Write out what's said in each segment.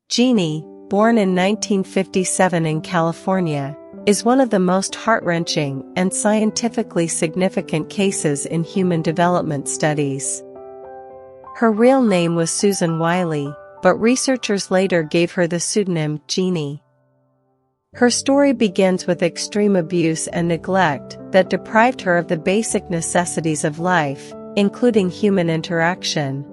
Genie, born in 1957 in California, is one of the most heart-wrenching and scientifically significant cases in human development studies. Her real name was Susan Wiley, but researchers later gave her the pseudonym Genie. Her story begins with extreme abuse and neglect that deprived her of the basic necessities of life, including human interaction.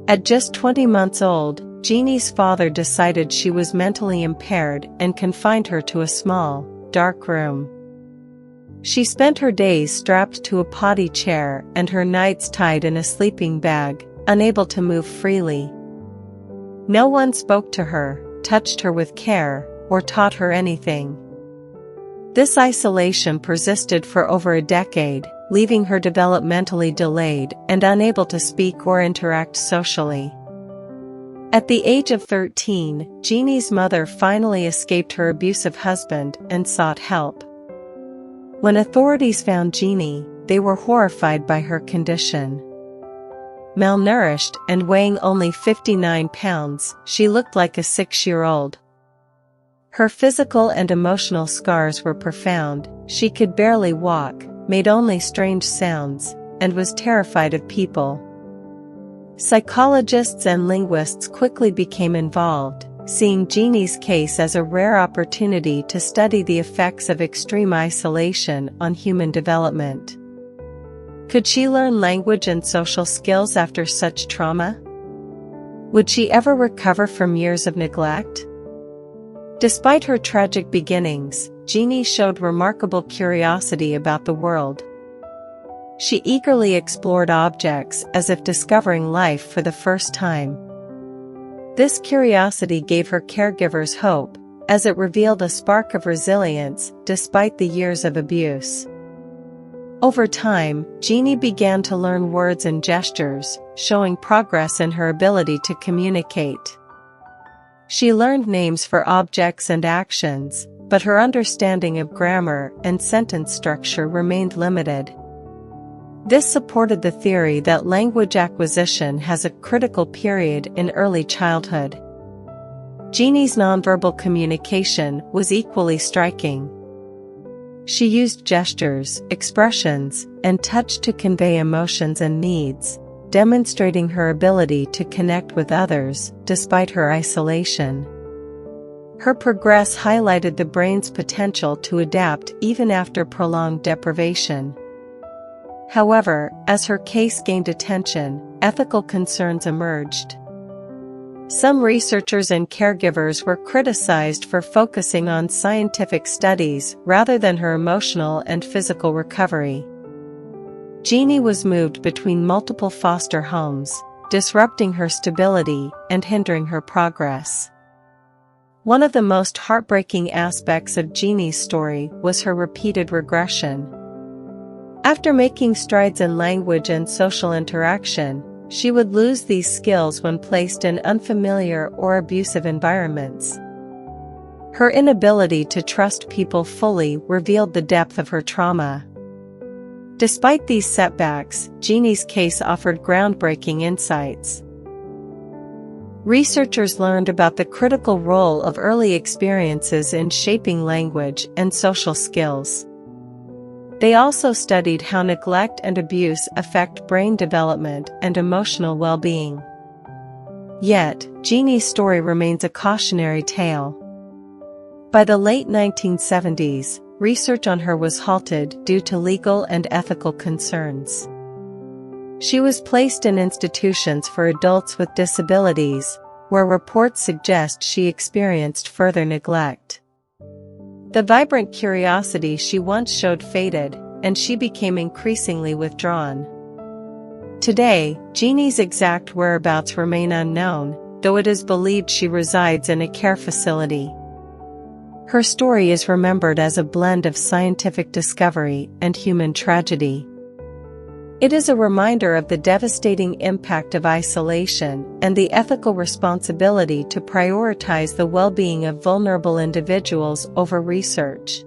At just 20 months old, Genie's father decided she was mentally impaired and confined her to a small, dark room. She spent her days strapped to a potty chair and her nights tied in a sleeping bag, unable to move freely. No one spoke to her, touched her with care, or taught her anything. This isolation persisted for over a decade, leaving her developmentally delayed and unable to speak or interact socially. At the age of 13, Genie's mother finally escaped her abusive husband and sought help. When authorities found Genie, they were horrified by her condition. Malnourished and weighing only 59 pounds, she looked like a 6-year-old. Her physical and emotional scars were profound. She could barely walk, made only strange sounds, and was terrified of people. Psychologists and linguists quickly became involved, seeing Genie's case as a rare opportunity to study the effects of extreme isolation on human development. Could she learn language and social skills after such trauma? Would she ever recover from years of neglect? Despite her tragic beginnings, Genie showed remarkable curiosity about the world. She eagerly explored objects as if discovering life for the first time. This curiosity gave her caregivers hope, as it revealed a spark of resilience despite the years of abuse. Over time, Genie began to learn words and gestures, showing progress in her ability to communicate. She learned names for objects and actions, but her understanding of grammar and sentence structure remained limited. This supported the theory that language acquisition has a critical period in early childhood. Genie's nonverbal communication was equally striking. She used gestures, expressions, and touch to convey emotions and needs, demonstrating her ability to connect with others despite her isolation. Her progress highlighted the brain's potential to adapt even after prolonged deprivation. However, as her case gained attention, ethical concerns emerged. Some researchers and caregivers were criticized for focusing on scientific studies rather than her emotional and physical recovery. Genie was moved between multiple foster homes, disrupting her stability and hindering her progress. One of the most heartbreaking aspects of Genie's story was her repeated regression. After making strides in language and social interaction, she would lose these skills when placed in unfamiliar or abusive environments. Her inability to trust people fully revealed the depth of her trauma. Despite these setbacks, Genie's case offered groundbreaking insights. Researchers learned about the critical role of early experiences in shaping language and social skills. They also studied how neglect and abuse affect brain development and emotional well-being. Yet, Genie's story remains a cautionary tale. By the late 1970s, research on her was halted due to legal and ethical concerns. She was placed in institutions for adults with disabilities, where reports suggest she experienced further neglect. The vibrant curiosity she once showed faded, and she became increasingly withdrawn. Today, Genie's exact whereabouts remain unknown, though it is believed she resides in a care facility. Her story is remembered as a blend of scientific discovery and human tragedy. It is a reminder of the devastating impact of isolation and the ethical responsibility to prioritize the well-being of vulnerable individuals over research.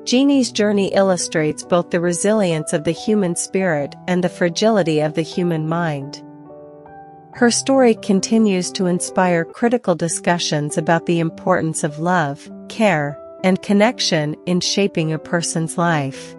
Genie's journey illustrates both the resilience of the human spirit and the fragility of the human mind. Her story continues to inspire critical discussions about the importance of love, care, and connection in shaping a person's life.